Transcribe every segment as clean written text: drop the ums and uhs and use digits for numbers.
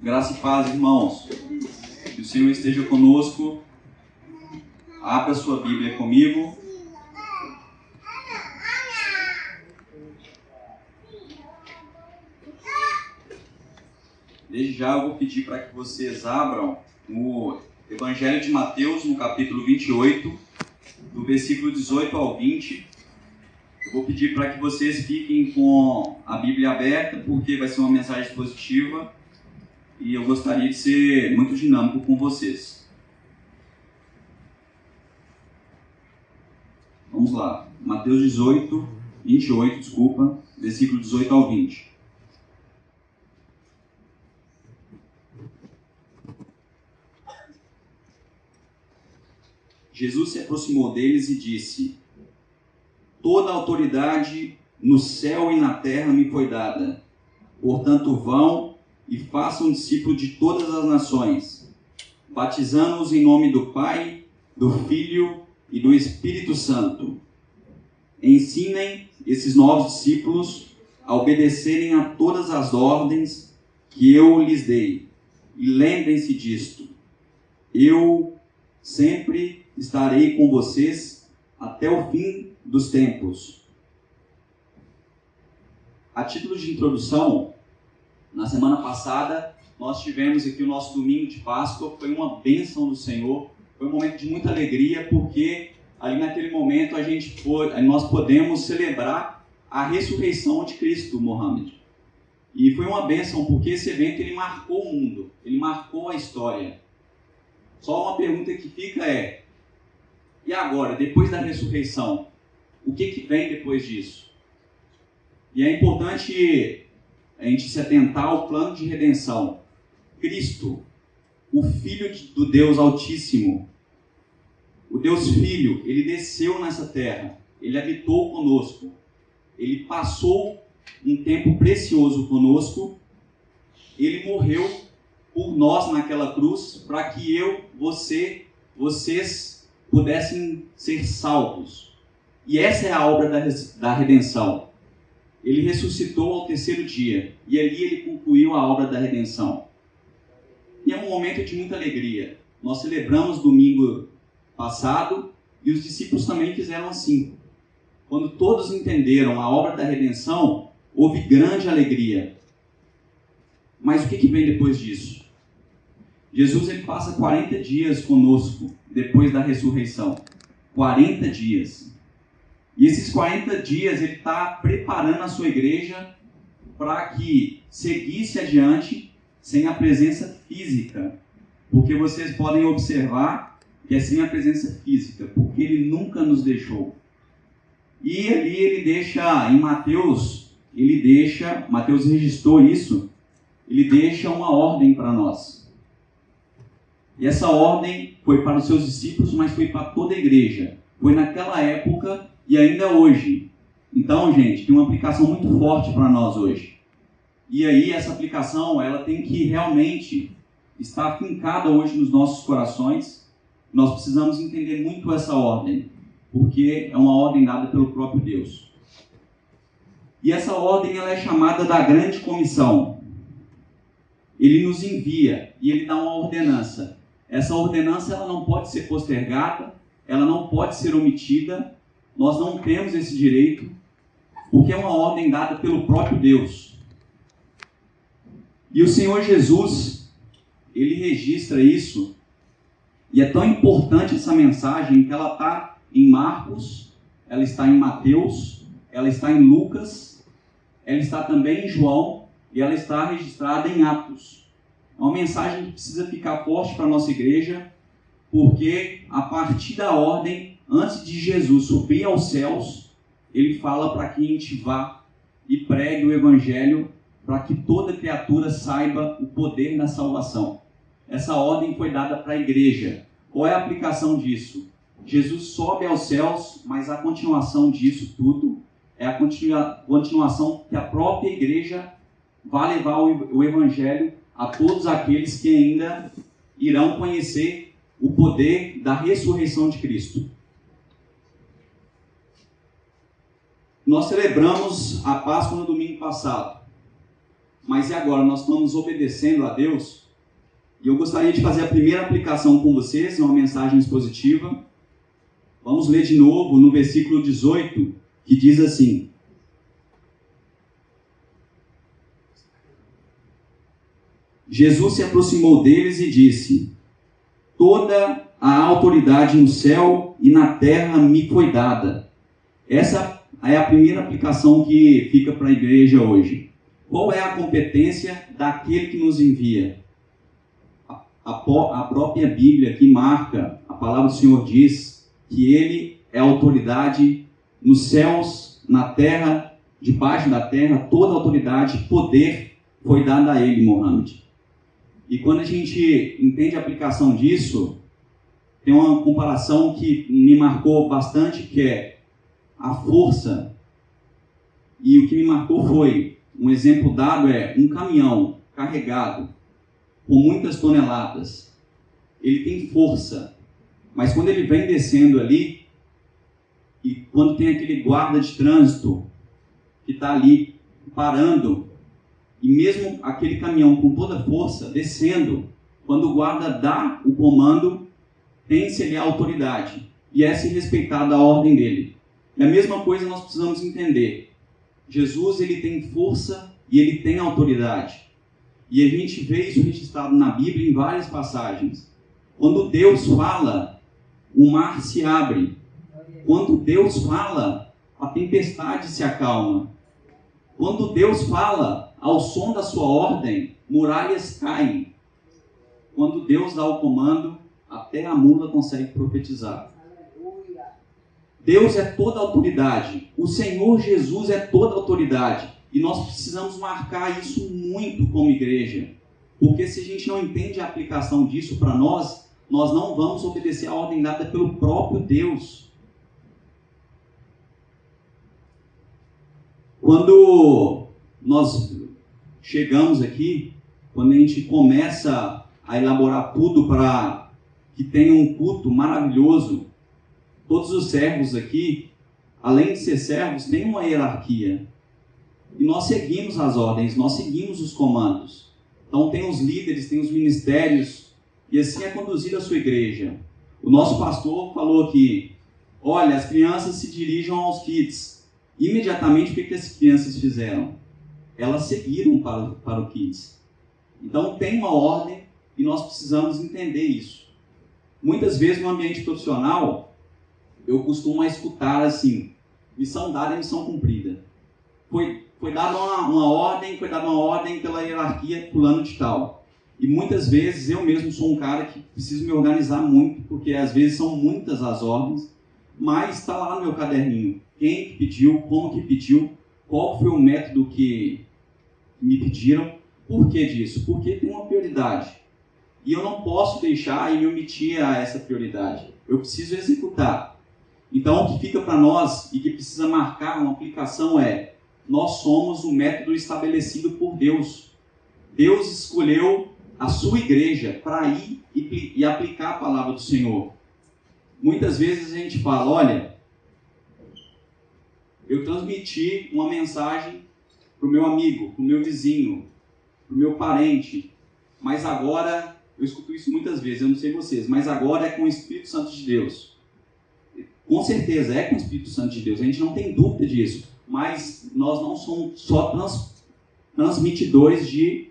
Graça e paz, irmãos. Que o Senhor esteja conosco. Abra sua Bíblia comigo. Desde já eu vou pedir para que vocês abram o Evangelho de Mateus, no capítulo 28, do versículo 18 ao 20. Eu vou pedir para que vocês fiquem com a Bíblia aberta, porque vai ser uma mensagem expositiva e eu gostaria de ser muito dinâmico com vocês. Vamos lá, Mateus 28, versículo 18 ao 20. Jesus se aproximou deles e disse: Toda a autoridade no céu e na terra me foi dada. Portanto, vão e façam discípulos de todas as nações, batizando-os em nome do Pai, do Filho e do Espírito Santo. Ensinem esses novos discípulos a obedecerem a todas as ordens que eu lhes dei. E lembrem-se disto: eu sempre estarei com vocês até o fim dos tempos. A título de introdução, na semana passada nós tivemos aqui o nosso domingo de Páscoa. Foi uma bênção do Senhor, foi um momento de muita alegria, porque ali naquele momento nós podemos celebrar a ressurreição de Cristo, Mohammed. E foi uma bênção porque esse evento ele marcou o mundo, ele marcou a história. Só uma pergunta que fica é: e agora, depois da ressurreição, o que vem depois disso? E é importante a gente se atentar ao plano de redenção. Cristo, o Filho do Deus Altíssimo, o Deus Filho, ele desceu nessa terra, ele habitou conosco, ele passou um tempo precioso conosco, ele morreu por nós naquela cruz, para que vocês pudessem ser salvos. E essa é a obra da redenção. Ele ressuscitou ao terceiro dia, e ali ele concluiu a obra da redenção. E é um momento de muita alegria. Nós celebramos domingo passado, e os discípulos também fizeram assim. Quando todos entenderam a obra da redenção, houve grande alegria. Mas o que vem depois disso? Jesus ele passa 40 dias conosco, depois da ressurreição. 40 dias. E esses 40 dias ele está preparando a sua igreja para que seguisse adiante sem a presença física. Porque vocês podem observar que é sem a presença física, porque ele nunca nos deixou. E ali ele deixa, em Mateus registrou isso, ele deixa uma ordem para nós. E essa ordem foi para os seus discípulos, mas foi para toda a igreja. Foi naquela época e ainda hoje. Então, gente, tem uma aplicação muito forte para nós hoje. E aí, essa aplicação, ela tem que realmente estar afincada hoje nos nossos corações. Nós precisamos entender muito essa ordem, porque é uma ordem dada pelo próprio Deus. E essa ordem, ela é chamada da Grande Comissão. Ele nos envia e ele dá uma ordenança. Essa ordenança ela não pode ser postergada, ela não pode ser omitida. Nós não temos esse direito, porque é uma ordem dada pelo próprio Deus. E o Senhor Jesus, ele registra isso, e é tão importante essa mensagem que ela está em Marcos, ela está em Mateus, ela está em Lucas, ela está também em João, e ela está registrada em Atos. É uma mensagem que precisa ficar forte para a nossa igreja, porque a partir da ordem, antes de Jesus subir aos céus, ele fala para que a gente vá e pregue o Evangelho, para que toda criatura saiba o poder da salvação. Essa ordem foi dada para a igreja. Qual é a aplicação disso? Jesus sobe aos céus, mas a continuação disso tudo é a continuação que a própria igreja vai levar o Evangelho a todos aqueles que ainda irão conhecer o poder da ressurreição de Cristo. Nós celebramos a Páscoa no domingo passado. mas e agora? Nós estamos obedecendo a Deus? E eu gostaria de fazer a primeira aplicação com vocês, uma mensagem expositiva. Vamos ler de novo no versículo 18, que diz assim: Jesus se aproximou deles e disse: toda a autoridade no céu e na terra me foi dada. Essa é a primeira aplicação que fica para a igreja hoje. Qual é a competência daquele que nos envia? A própria Bíblia que marca, a palavra do Senhor diz que Ele é autoridade nos céus, na terra, debaixo da terra, toda autoridade e poder foi dada a Ele, Mohammed. E quando a gente entende a aplicação disso, tem uma comparação que me marcou bastante, que é a força. E o que me marcou foi, um exemplo dado é um caminhão carregado com muitas toneladas. Ele tem força, mas quando ele vem descendo ali, e quando tem aquele guarda de trânsito que está ali parando, e mesmo aquele caminhão com toda a força descendo, quando o guarda dá o comando, tem-se ali a autoridade, e é se respeitada a ordem dele. E a mesma coisa nós precisamos entender. Jesus, ele tem força e ele tem autoridade. E a gente vê isso registrado na Bíblia em várias passagens. Quando Deus fala, o mar se abre. Quando Deus fala, a tempestade se acalma. Quando Deus fala, ao som da sua ordem, muralhas caem. Quando Deus dá o comando, até a mula consegue profetizar. Deus é toda autoridade. O Senhor Jesus é toda autoridade. E nós precisamos marcar isso muito como igreja. Porque se a gente não entende a aplicação disso para nós, nós não vamos obedecer a ordem dada pelo próprio Deus. Quando nós chegamos aqui, quando a gente começa a elaborar tudo para que tenha um culto maravilhoso, todos os servos aqui, além de ser servos, têm uma hierarquia. E nós seguimos as ordens, nós seguimos os comandos. Então tem os líderes, tem os ministérios, e assim é conduzida a sua igreja. O nosso pastor falou aqui, olha, as crianças se dirigam aos kids. Imediatamente, o que as crianças fizeram? Elas seguiram para o kids. Então tem uma ordem e nós precisamos entender isso. Muitas vezes no ambiente profissional, eu costumo escutar assim, missão dada é missão cumprida. Foi dada uma ordem pela hierarquia fulano de tal. E muitas vezes eu mesmo sou um cara que preciso me organizar muito, porque às vezes são muitas as ordens, mas está lá no meu caderninho. Quem que pediu, como que pediu, qual foi o método que me pediram, por que disso? Porque tem uma prioridade. E eu não posso deixar e me omitir a essa prioridade. Eu preciso executar. Então, o que fica para nós e que precisa marcar uma aplicação é: nós somos o método estabelecido por Deus. Deus escolheu a sua igreja para ir e aplicar a palavra do Senhor. Muitas vezes a gente fala, olha, eu transmiti uma mensagem para o meu amigo, para o meu vizinho, para o meu parente, mas agora, eu escuto isso muitas vezes, eu não sei vocês, mas agora é com o Espírito Santo de Deus. Com certeza é com o Espírito Santo de Deus, a gente não tem dúvida disso, mas nós não somos só transmitidores de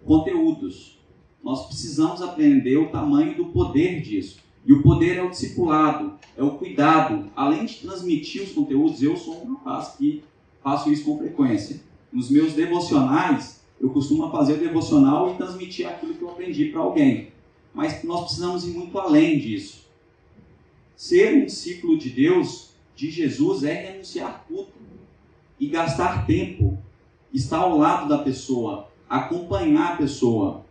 conteúdos. Nós precisamos aprender o tamanho do poder disso. E o poder é o discipulado, é o cuidado. Além de transmitir os conteúdos, eu sou um rapaz que faço isso com frequência. Nos meus devocionais, eu costumo fazer o devocional e transmitir aquilo que eu aprendi para alguém. Mas nós precisamos ir muito além disso. Ser um discípulo de Deus, de Jesus, é renunciar tudo. E gastar tempo, estar ao lado da pessoa, acompanhar a pessoa.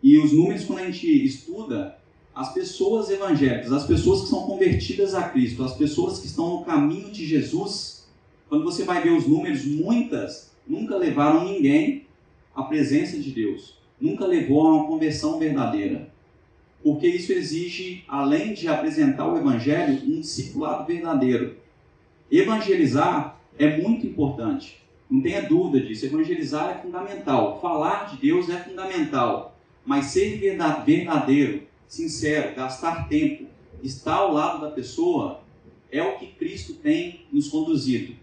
E os números, quando a gente estuda, as pessoas evangélicas, as pessoas que são convertidas a Cristo, as pessoas que estão no caminho de Jesus, quando você vai ver os números, muitas nunca levaram ninguém à presença de Deus, nunca levou a uma conversão verdadeira. Porque isso exige, além de apresentar o Evangelho, um discipulado verdadeiro. Evangelizar é muito importante, Não tenha dúvida disso. Evangelizar é fundamental. Falar de Deus é fundamental. Mas ser verdadeiro, sincero, gastar tempo, estar ao lado da pessoa, é o que Cristo tem nos conduzido.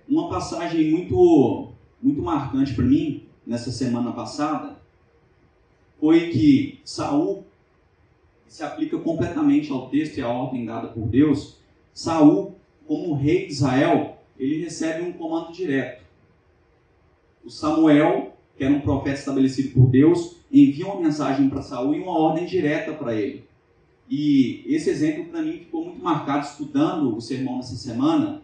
Uma passagem muito marcante para mim, nessa semana passada, foi que Saul, se aplica completamente ao texto e à ordem dada por Deus, Saul, como rei de Israel, ele recebe um comando direto. O Samuel, que era um profeta estabelecido por Deus, envia uma mensagem para Saul e uma ordem direta para ele. E esse exemplo para mim ficou muito marcado estudando o sermão dessa semana,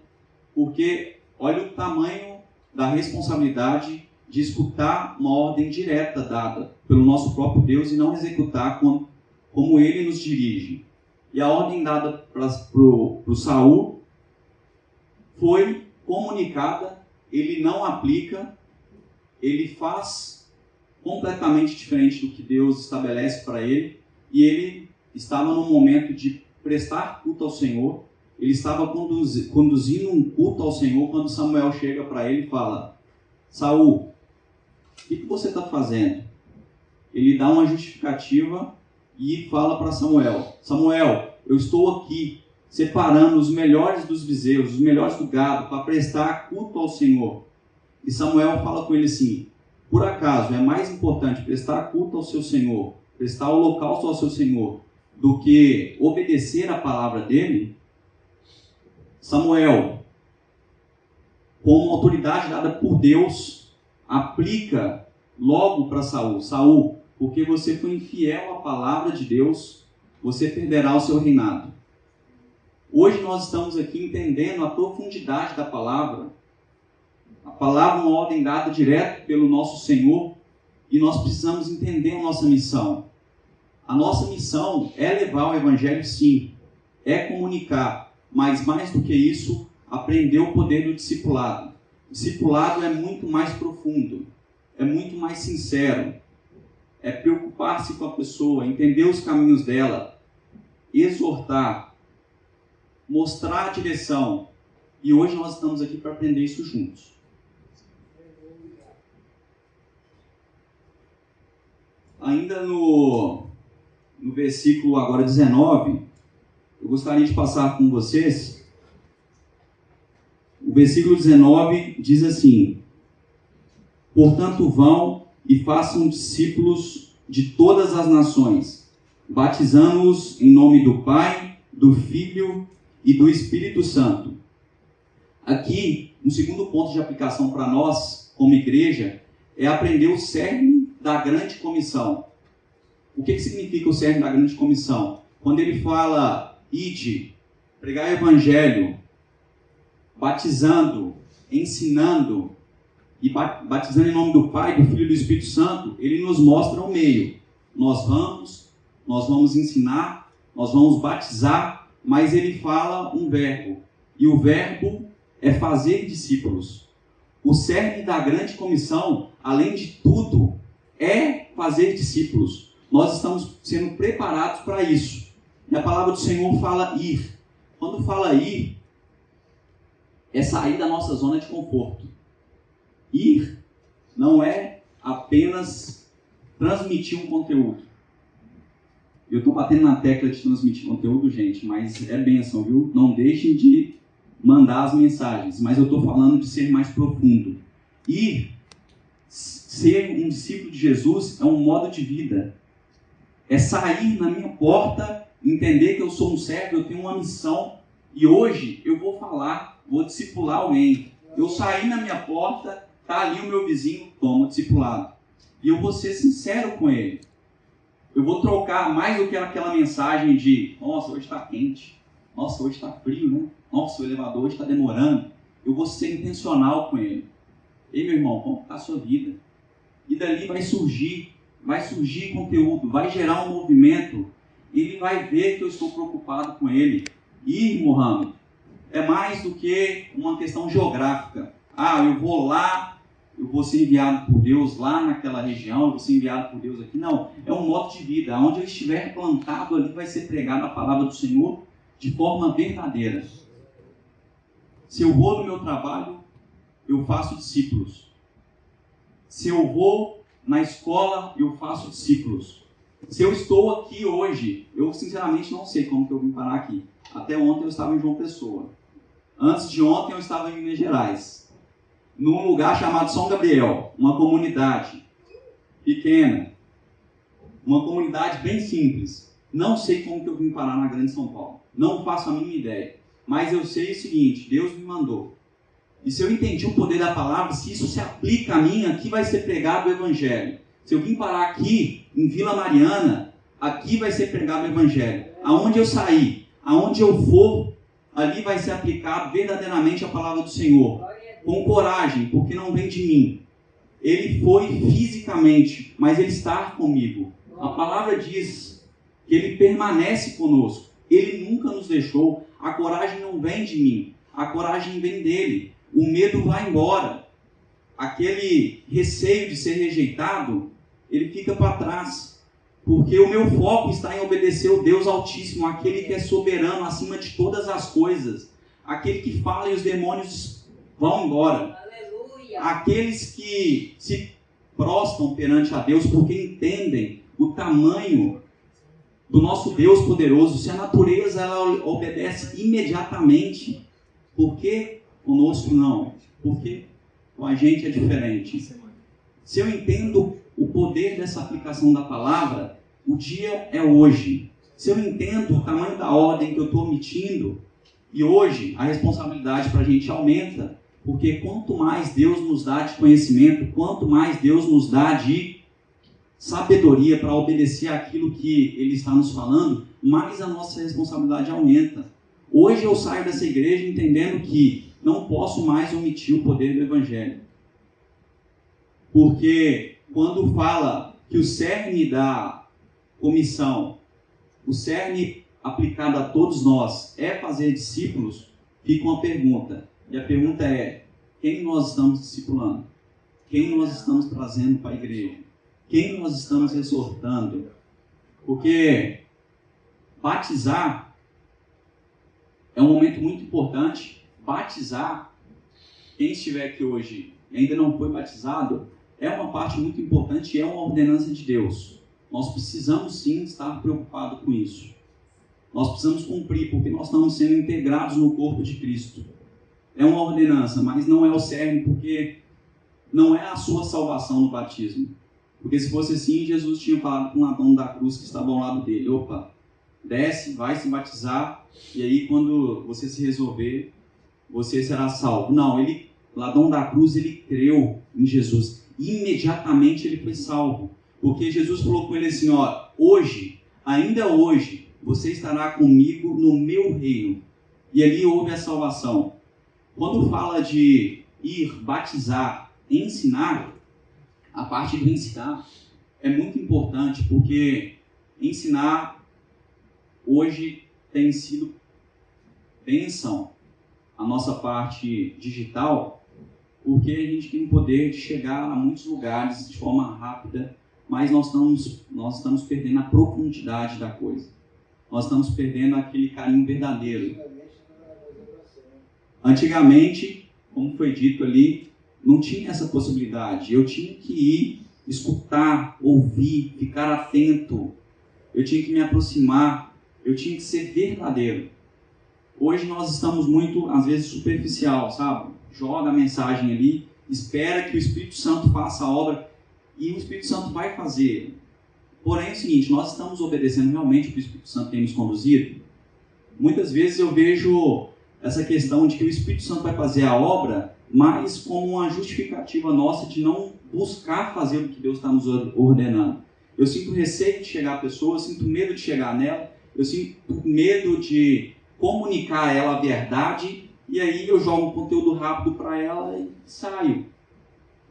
porque olha o tamanho da responsabilidade de escutar uma ordem direta dada pelo nosso próprio Deus e não executar como ele nos dirige. E a ordem dada para o Saul foi comunicada, ele não aplica, ele faz completamente diferente do que Deus estabelece para ele, e ele estava no momento de prestar culto ao Senhor, ele estava conduzindo um culto ao Senhor, quando Samuel chega para ele e fala: Saul, o que você está fazendo? Ele dá uma justificativa e fala para Samuel: Samuel, eu estou aqui separando os melhores dos bezerros, os melhores do gado, para prestar culto ao Senhor. E Samuel fala com ele assim: por acaso é mais importante prestar culto ao seu Senhor, prestar holocausto ao seu Senhor, do que obedecer a palavra dele? Samuel, como autoridade dada por Deus, aplica logo para Saul: Saul, porque você foi infiel à palavra de Deus, você perderá o seu reinado. Hoje nós estamos aqui entendendo a profundidade da palavra. A palavra é uma ordem dada direto pelo nosso Senhor, e nós precisamos entender a nossa missão. A nossa missão é levar o Evangelho, sim, é comunicar, mas mais do que isso, aprender o poder do discipulado. O discipulado é muito mais profundo, é muito mais sincero, é preocupar-se com a pessoa, entender os caminhos dela, exortar, mostrar a direção. E hoje nós estamos aqui para aprender isso juntos. Ainda no versículo agora 19, eu gostaria de passar com vocês. O versículo 19 diz assim: portanto vão e façam discípulos de todas as nações, batizando-os em nome do Pai, do Filho e do Espírito Santo. Aqui, um segundo ponto de aplicação para nós, como igreja, é aprender o cerne da grande comissão. O que significa o cerne da grande comissão? Quando ele fala: ide, pregar o Evangelho, batizando, ensinando, e batizando em nome do Pai, do Filho e do Espírito Santo, ele nos mostra o meio. Nós vamos ensinar, nós vamos batizar, mas ele fala um verbo, e o verbo é fazer discípulos. O cerne da grande comissão, além de tudo, é fazer discípulos. Nós estamos sendo preparados para isso. E a palavra do Senhor fala ir. Quando fala ir, é sair da nossa zona de conforto. Ir não é apenas transmitir um conteúdo. Eu estou batendo na tecla de transmitir conteúdo, gente, mas é bênção, viu? Não deixem de mandar as mensagens, mas eu estou falando de ser mais profundo. Ir, ser um discípulo de Jesus, é um modo de vida. É sair na minha porta, entender que eu sou um servo, eu tenho uma missão, e hoje eu vou falar, vou discipular alguém. Eu saí na minha porta, está ali o meu vizinho, toma discipulado. E eu vou ser sincero com ele. Eu vou trocar mais do que aquela mensagem de: nossa, hoje está quente, nossa, hoje está frio, né? Nossa, o elevador hoje está demorando. Eu vou ser intencional com ele. Ei, meu irmão, como está a sua vida? E dali vai surgir conteúdo, vai gerar um movimento. Ele vai ver que eu estou preocupado com ele. Ir, Mohamed, é mais do que uma questão geográfica. Eu vou lá, eu vou ser enviado por Deus lá naquela região, eu vou ser enviado por Deus aqui. Não, é um modo de vida. Onde eu estiver plantado, ali vai ser pregada a palavra do Senhor de forma verdadeira. Se eu vou no meu trabalho, eu faço discípulos. Se eu vou na escola, eu faço discípulos. Se eu estou aqui hoje, eu sinceramente não sei como que eu vim parar aqui. Até ontem eu estava em João Pessoa. Antes de ontem eu estava em Minas Gerais, num lugar chamado São Gabriel, uma comunidade pequena, uma comunidade bem simples. Não sei como que eu vim parar na Grande São Paulo. Não faço a mínima ideia. Mas eu sei o seguinte, Deus me mandou. E se eu entendi o poder da palavra, se isso se aplica a mim, aqui vai ser pregado o Evangelho. Se eu vim parar aqui, em Vila Mariana, aqui vai ser pregado o Evangelho. Aonde eu sair, aonde eu for, ali vai ser aplicado verdadeiramente a palavra do Senhor. Com coragem, porque não vem de mim. Ele foi fisicamente, mas Ele está comigo. A palavra diz que Ele permanece conosco. Ele nunca nos deixou. A coragem não vem de mim. A coragem vem dele. O medo vai embora. Aquele receio de ser rejeitado, ele fica para trás. Porque o meu foco está em obedecer ao Deus Altíssimo, aquele que é soberano acima de todas as coisas. Aquele que fala e os demônios vão embora. Aleluia. Aqueles que se prostram perante a Deus porque entendem o tamanho do nosso Deus poderoso. Se a natureza ela obedece imediatamente, por que conosco não? Porque com a gente é diferente. Se eu entendo o poder dessa aplicação da palavra, o dia é hoje. Se eu entendo o tamanho da ordem que eu estou omitindo, e hoje a responsabilidade para a gente aumenta, porque quanto mais Deus nos dá de conhecimento, quanto mais Deus nos dá de sabedoria para obedecer aquilo que Ele está nos falando, mais a nossa responsabilidade aumenta. Hoje eu saio dessa igreja entendendo que não posso mais omitir o poder do Evangelho. Porque quando fala que o cerne da comissão, o cerne aplicado a todos nós é fazer discípulos, fica uma pergunta. E a pergunta é, quem nós estamos discipulando? Quem nós estamos trazendo para a igreja? Quem nós estamos exortando? Porque batizar é um momento muito importante. Batizar, quem estiver aqui hoje e ainda não foi batizado, é uma parte muito importante e é uma ordenança de Deus. Nós precisamos sim estar preocupados com isso. Nós precisamos cumprir, porque nós estamos sendo integrados no corpo de Cristo. É uma ordenança, mas não é o cerne, porque não é a sua salvação no batismo. Porque se fosse assim, Jesus tinha falado com o ladrão da cruz que estava ao lado dele: opa, desce, vai se batizar, e aí quando você se resolver, você será salvo. Não, ele, ladrão da cruz, ele creu em Jesus. Imediatamente ele foi salvo. Porque Jesus falou com ele assim, ó, hoje, ainda hoje, você estará comigo no meu reino. E ali houve a salvação. Quando fala de ir, batizar, ensinar, a parte do ensinar é muito importante, porque ensinar hoje tem sido bênção a nossa parte digital, porque a gente tem o poder de chegar a muitos lugares de forma rápida, mas nós estamos perdendo a profundidade da coisa. Nós estamos perdendo aquele carinho verdadeiro. Antigamente, como foi dito ali, não tinha essa possibilidade. Eu tinha que ir, escutar, ouvir, ficar atento. Eu tinha que me aproximar. Eu tinha que ser verdadeiro. Hoje nós estamos muito, às vezes, superficial, sabe? Joga a mensagem ali, espera que o Espírito Santo faça a obra e o Espírito Santo vai fazer. Porém, é o seguinte, nós estamos obedecendo realmente o que o Espírito Santo tem nos conduzido. Muitas vezes eu vejo essa questão de que o Espírito Santo vai fazer a obra mais como uma justificativa nossa de não buscar fazer o que Deus está nos ordenando. Eu sinto receio de chegar à pessoa, eu sinto medo de chegar nela, eu sinto medo de comunicar a ela a verdade, e aí eu jogo um conteúdo rápido para ela e saio.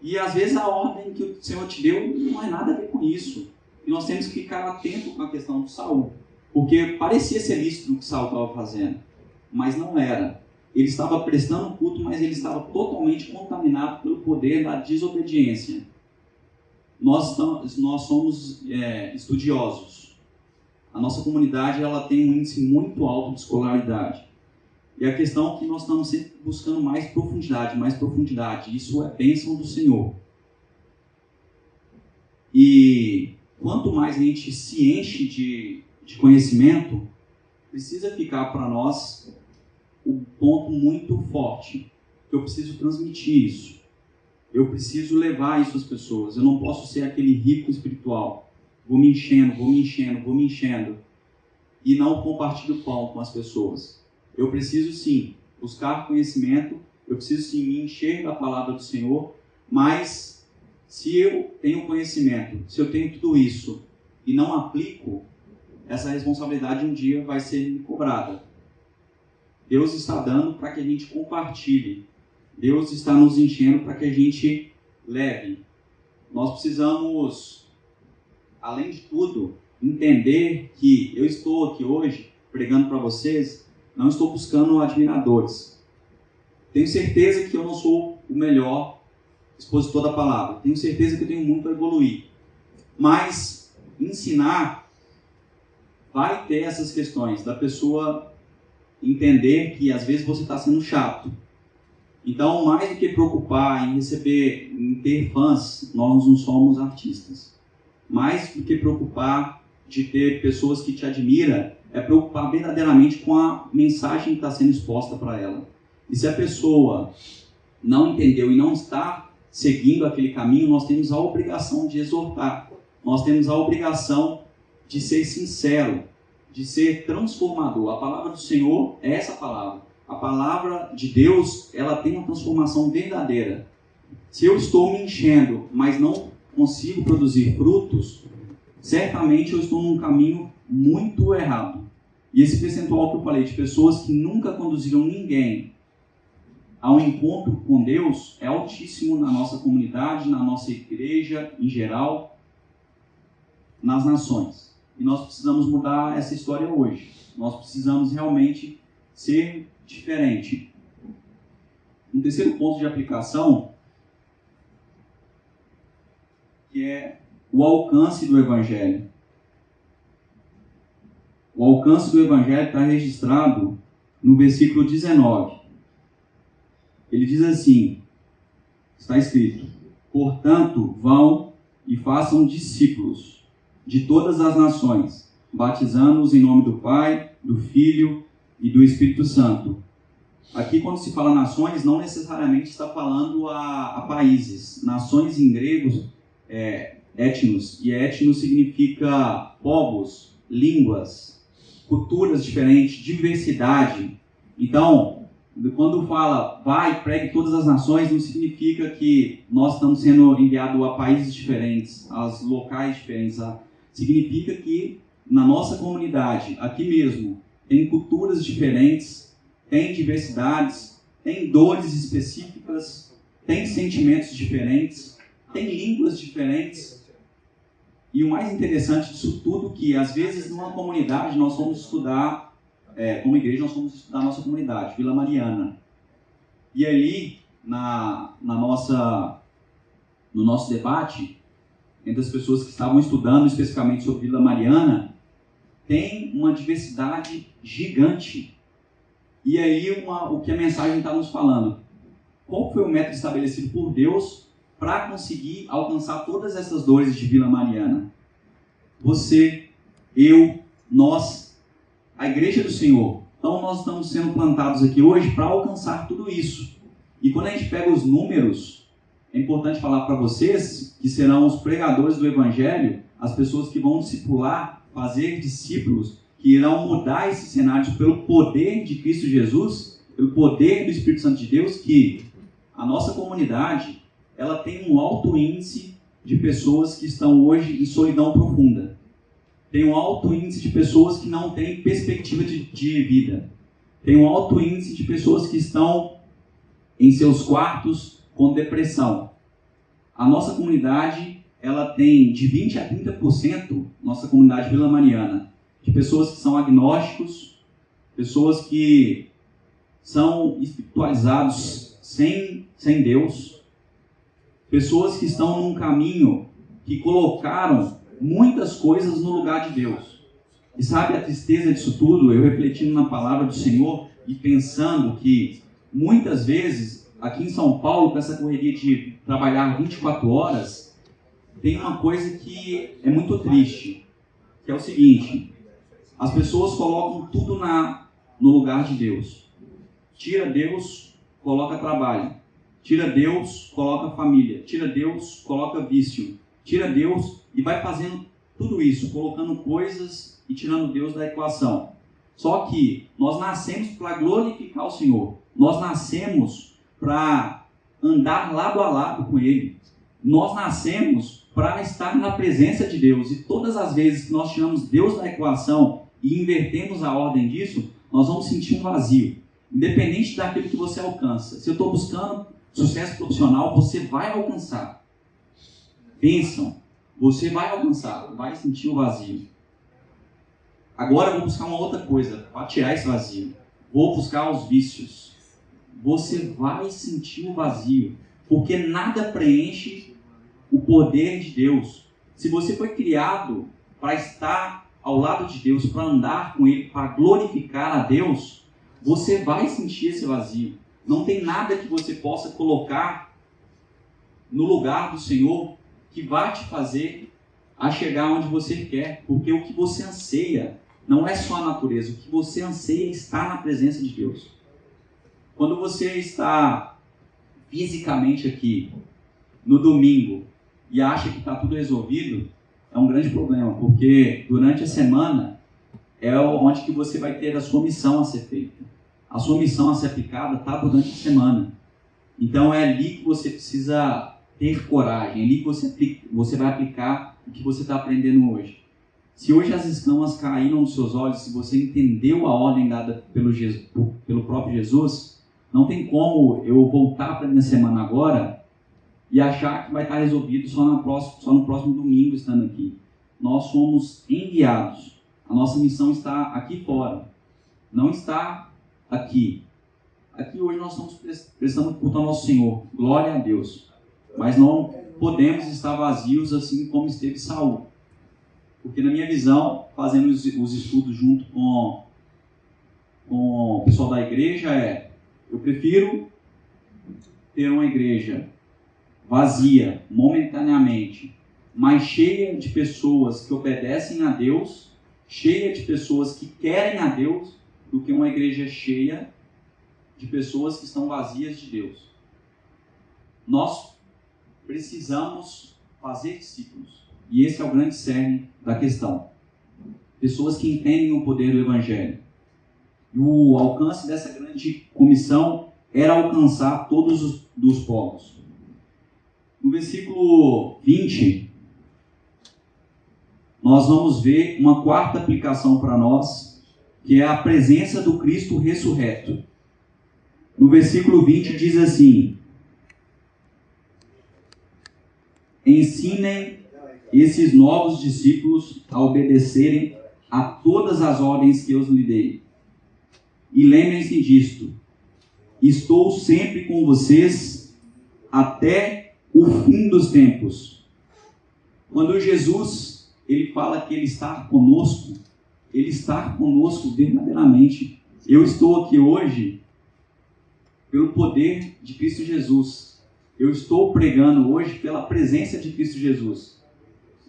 E às vezes a ordem que o Senhor te deu não é nada a ver com isso. E nós temos que ficar atentos com a questão do Saul. Porque parecia ser lícito o que Saul estava fazendo, mas não era. Ele estava prestando culto, mas ele estava totalmente contaminado pelo poder da desobediência. Nós somos estudiosos. A nossa comunidade ela tem um índice muito alto de escolaridade. E a questão é que nós estamos sempre buscando mais profundidade. Isso é bênção do Senhor. E quanto mais a gente se enche de conhecimento, precisa ficar para nós um ponto muito forte. Eu preciso transmitir isso. Eu preciso levar isso às pessoas. Eu não posso ser aquele rico espiritual. Vou me enchendo. E não compartilho o pão com as pessoas. Eu preciso sim buscar conhecimento. Eu preciso sim me encher da palavra do Senhor. Mas se eu tenho conhecimento, se eu tenho tudo isso e não aplico, essa responsabilidade um dia vai ser me cobrada. Deus está dando para que a gente compartilhe. Deus está nos enchendo para que a gente leve. Nós precisamos, além de tudo, entender que eu estou aqui hoje pregando para vocês, não estou buscando admiradores. Tenho certeza que eu não sou o melhor expositor da palavra. Tenho certeza que eu tenho muito a evoluir. Mas ensinar vai ter essas questões da pessoa entender que às vezes você está sendo chato. Então, mais do que preocupar em receber, em ter fãs, nós não somos artistas. Mais do que preocupar de ter pessoas que te admiram, é preocupar verdadeiramente com a mensagem que está sendo exposta para ela. E se a pessoa não entendeu e não está seguindo aquele caminho, nós temos a obrigação de exortar. Nós temos a obrigação de ser sincero, de ser transformador. A palavra do Senhor é essa palavra. A palavra de Deus, ela tem uma transformação verdadeira. Se eu estou me enchendo, mas não consigo produzir frutos, certamente eu estou num caminho muito errado. E esse percentual que eu falei de pessoas que nunca conduziram ninguém ao encontro com Deus é altíssimo na nossa comunidade, na nossa igreja em geral, nas nações. E nós precisamos mudar essa história hoje. Nós precisamos realmente ser diferente. Um terceiro ponto de aplicação, que é o alcance do Evangelho. O alcance do Evangelho está registrado no versículo 19. Ele diz assim, está escrito: portanto, vão e façam discípulos de todas as nações, batizando-os em nome do Pai, do Filho e do Espírito Santo. Aqui, quando se fala nações, não necessariamente está falando a países. Nações em grego é etnos, e etnos significa povos, línguas, culturas diferentes, diversidade. Então, quando fala vai, pregue todas as nações, não significa que nós estamos sendo enviados a países diferentes, a locais diferentes. Significa que na nossa comunidade, aqui mesmo, tem culturas diferentes, tem diversidades, tem dores específicas, tem sentimentos diferentes, tem línguas diferentes. E o mais interessante disso tudo é que, às vezes, numa comunidade, nós vamos estudar, como igreja, nós vamos estudar a nossa comunidade, Vila Mariana. E aí, no nosso debate, entre as pessoas que estavam estudando especificamente sobre Vila Mariana, tem uma diversidade gigante. E aí, o que a mensagem está nos falando? Qual foi o método estabelecido por Deus para conseguir alcançar todas essas dores de Vila Mariana? Você, eu, nós, a igreja do Senhor. Então, nós estamos sendo plantados aqui hoje para alcançar tudo isso. E quando a gente pega os números, é importante falar para vocês que serão os pregadores do Evangelho, as pessoas que vão discipular, fazer discípulos, que irão mudar esses cenários pelo poder de Cristo Jesus, pelo poder do Espírito Santo de Deus, que a nossa comunidade, ela tem um alto índice de pessoas que estão hoje em solidão profunda. Tem um alto índice de pessoas que não têm perspectiva de vida. Tem um alto índice de pessoas que estão em seus quartos com depressão. A nossa comunidade, ela tem de 20% a 30%, nossa comunidade Vila Mariana, de pessoas que são agnósticos, pessoas que são espiritualizados sem Deus, pessoas que estão num caminho que colocaram muitas coisas no lugar de Deus. E sabe a tristeza disso tudo? Eu refletindo na palavra do Senhor, e pensando que muitas vezes, aqui em São Paulo, com essa correria de trabalhar 24 horas, tem uma coisa que é muito triste, que é o seguinte: as pessoas colocam tudo no lugar de Deus. Tira Deus, coloca trabalho. Tira Deus, coloca família. Tira Deus, coloca vício. Tira Deus e vai fazendo tudo isso, colocando coisas e tirando Deus da equação. Só que nós nascemos para glorificar o Senhor. Nós nascemos para andar lado a lado com Ele. Nós nascemos para estar na presença de Deus. E todas as vezes que nós tiramos Deus da equação e invertemos a ordem disso, nós vamos sentir um vazio. Independente daquilo que você alcança. Se eu estou buscando sucesso profissional, você vai alcançar. Bênção. Você vai alcançar. Vai sentir o vazio. Agora eu vou buscar uma outra coisa para tirar esse vazio. Vou buscar os vícios. Você vai sentir o vazio. Porque nada preenche o poder de Deus. Se você foi criado para estar ao lado de Deus, para andar com Ele, para glorificar a Deus, você vai sentir esse vazio. Não tem nada que você possa colocar no lugar do Senhor que vai te fazer a chegar onde você quer. Porque o que você anseia não é só a natureza. O que você anseia é estar na presença de Deus. Quando você está fisicamente aqui, no domingo, e acha que está tudo resolvido, é um grande problema. Porque durante a semana é onde que você vai ter a sua missão a ser feita. A sua missão a ser aplicada está durante a semana. Então é ali que você precisa ter coragem, é ali que você vai aplicar o que você está aprendendo hoje. Se hoje as escamas caíram nos seus olhos, se você entendeu a ordem dada pelo próprio Jesus, não tem como eu voltar para a minha semana agora e achar que vai estar resolvido só no próximo domingo estando aqui. Nós somos enviados. A nossa missão está aqui fora, não está aqui. Aqui hoje nós estamos prestando culto ao nosso Senhor. Glória a Deus. Mas não podemos estar vazios assim como esteve Saul. Porque na minha visão, fazendo os estudos junto com o pessoal da igreja, eu prefiro ter uma igreja vazia, momentaneamente, mas cheia de pessoas que obedecem a Deus, cheia de pessoas que querem a Deus, do que uma igreja cheia de pessoas que estão vazias de Deus. Nós precisamos fazer discípulos. E esse é o grande cerne da questão. Pessoas que entendem o poder do Evangelho. E o alcance dessa grande comissão era alcançar todos os povos. No versículo 20, nós vamos ver uma quarta aplicação para nós, que é a presença do Cristo ressurreto. No versículo 20 diz assim: ensinem esses novos discípulos a obedecerem a todas as ordens que eu lhes dei. E lembrem-se disto: estou sempre com vocês até o fim dos tempos. Quando Jesus ele fala que ele está conosco verdadeiramente. Eu estou aqui hoje pelo poder de Cristo Jesus. Eu estou pregando hoje pela presença de Cristo Jesus.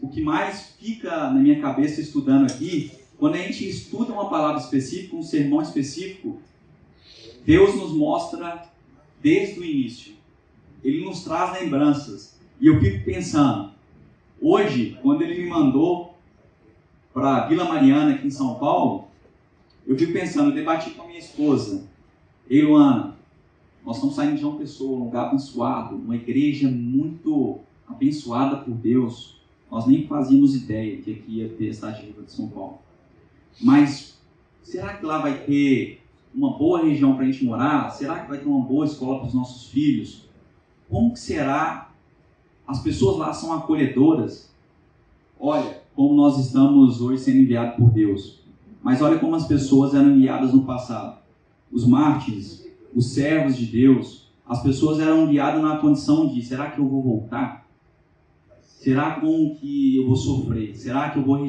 O que mais fica na minha cabeça estudando aqui, quando a gente estuda uma palavra específica, um sermão específico, Deus nos mostra desde o início. Ele nos traz lembranças. E eu fico pensando, hoje, quando ele me mandou para Vila Mariana, aqui em São Paulo, eu fico pensando, eu debati com a minha esposa: ei, Luana, nós estamos saindo de João Pessoa, um lugar abençoado, uma igreja muito abençoada por Deus. Nós nem fazíamos ideia que aqui ia ter essa ajuda de São Paulo. Mas será que lá vai ter uma boa região para a gente morar? Será que vai ter uma boa escola para os nossos filhos? Como que será? As pessoas lá são acolhedoras? Olha como nós estamos hoje sendo enviados por Deus. Mas olha como as pessoas eram enviadas no passado. Os mártires, os servos de Deus, as pessoas eram enviadas na condição de: será que eu vou voltar? Será como que eu vou sofrer? Será que eu vou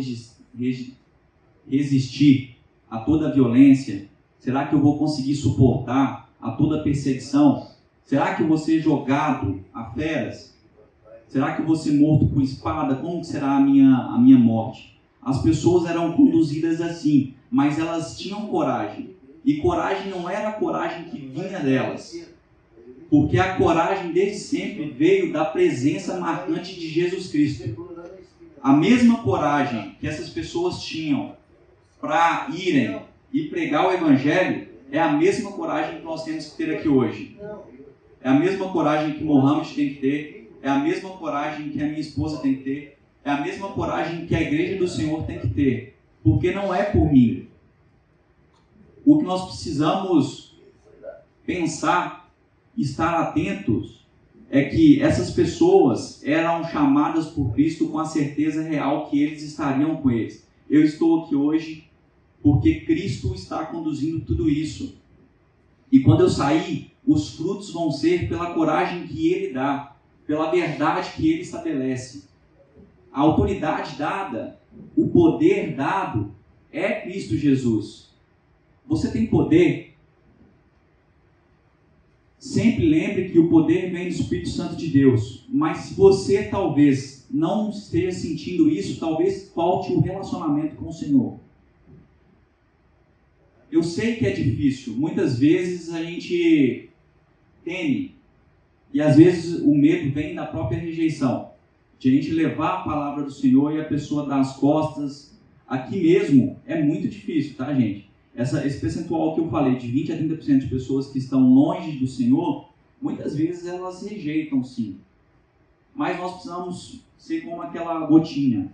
resistir a toda a violência? Será que eu vou conseguir suportar a toda perseguição? Será que eu vou ser jogado a feras? Será que eu vou ser morto com espada? Como será a minha morte? As pessoas eram conduzidas assim, mas elas tinham coragem. E coragem não era a coragem que vinha delas, porque a coragem desde sempre veio da presença marcante de Jesus Cristo. A mesma coragem que essas pessoas tinham para irem e pregar o Evangelho é a mesma coragem que nós temos que ter aqui hoje. É a mesma coragem que Mohammed tem que ter, é a mesma coragem que a minha esposa tem que ter, é a mesma coragem que a igreja do Senhor tem que ter, porque não é por mim. O que nós precisamos pensar, estar atentos, é que essas pessoas eram chamadas por Cristo com a certeza real que eles estariam com eles. Eu estou aqui hoje porque Cristo está conduzindo tudo isso. E quando eu sair, os frutos vão ser pela coragem que Ele dá, pela verdade que Ele estabelece. A autoridade dada, o poder dado, é Cristo Jesus. Você tem poder? Sempre lembre que o poder vem do Espírito Santo de Deus. Mas se você talvez não esteja sentindo isso, talvez falte o relacionamento com o Senhor. Eu sei que é difícil. Muitas vezes a gente teme. E às vezes o medo vem da própria rejeição. De a gente levar a palavra do Senhor e a pessoa dar as costas. Aqui mesmo é muito difícil, tá, gente? Esse percentual que eu falei, de 20 a 30% de pessoas que estão longe do Senhor, muitas vezes elas rejeitam, sim. Mas nós precisamos ser como aquela gotinha.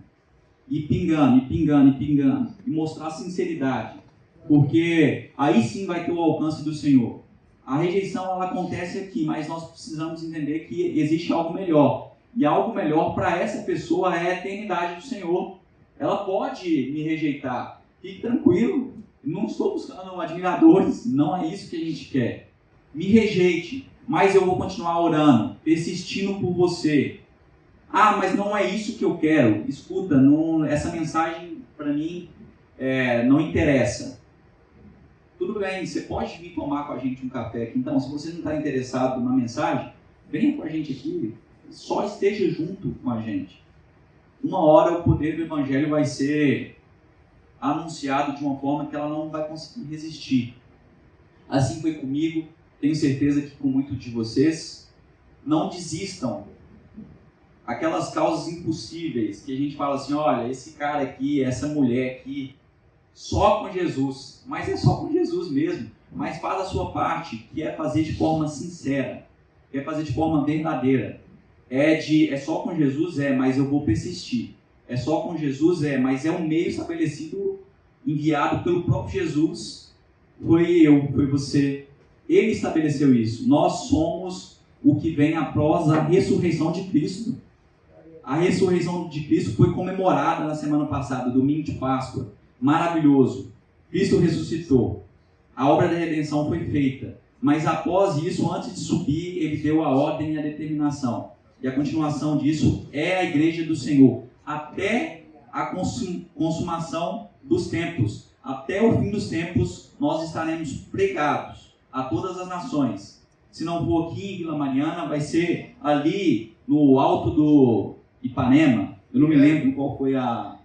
Ir pingando, ir pingando, ir pingando. E mostrar sinceridade. Porque aí sim vai ter o alcance do Senhor. A rejeição, ela acontece aqui, mas nós precisamos entender que existe algo melhor. E algo melhor para essa pessoa é a eternidade do Senhor. Ela pode me rejeitar. Fique tranquilo. Não estou buscando admiradores, não é isso que a gente quer. Me rejeite, mas eu vou continuar orando, persistindo por você. Ah, mas não é isso que eu quero. Escuta, essa mensagem para mim não interessa. Tudo bem, você pode vir tomar com a gente um café aqui. Então, se você não está interessado na mensagem, venha com a gente aqui, só esteja junto com a gente. Uma hora o poder do Evangelho vai ser anunciado de uma forma que ela não vai conseguir resistir. Assim foi comigo, tenho certeza que com muitos de vocês. Não desistam. Aquelas causas impossíveis que a gente fala assim, olha, esse cara aqui, essa mulher aqui, só com Jesus. Mas é só com Jesus mesmo. Mas faz a sua parte, que é fazer de forma sincera, que é fazer de forma verdadeira. É só com Jesus? Mas eu vou persistir. É só com Jesus? Mas é um meio estabelecido, enviado pelo próprio Jesus. Foi você. Ele estabeleceu isso. Nós somos o que vem após a ressurreição de Cristo. A ressurreição de Cristo foi comemorada na semana passada, domingo de Páscoa. Maravilhoso. Cristo ressuscitou. A obra da redenção foi feita. Mas após isso, antes de subir, ele deu a ordem e a determinação. E a continuação disso é a igreja do Senhor. Até a consumação dos tempos. Até o fim dos tempos, nós estaremos pregados a todas as nações. Se não for aqui em Vila Mariana, vai ser ali no alto do Ipanema. Eu não me lembro qual foi a...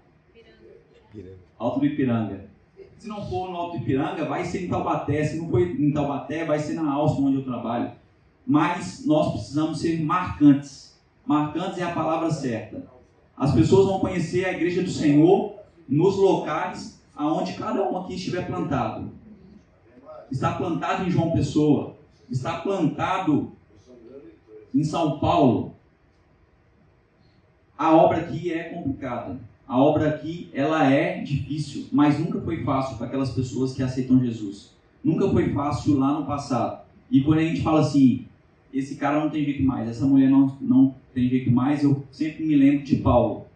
Alto do Ipiranga. Se não for no Alto do Ipiranga, vai ser em Taubaté. Se não for em Taubaté, vai ser na Alça, onde eu trabalho. Mas nós precisamos ser marcantes. Marcantes é a palavra certa. As pessoas vão conhecer a igreja do Senhor nos locais aonde cada um aqui estiver plantado. Está plantado em João Pessoa. Está plantado em São Paulo. A obra aqui é complicada. A obra aqui, ela é difícil, mas nunca foi fácil para aquelas pessoas que aceitam Jesus. Nunca foi fácil lá no passado. E quando a gente fala assim, esse cara não tem jeito mais, essa mulher não tem jeito mais, eu sempre me lembro de Paulo,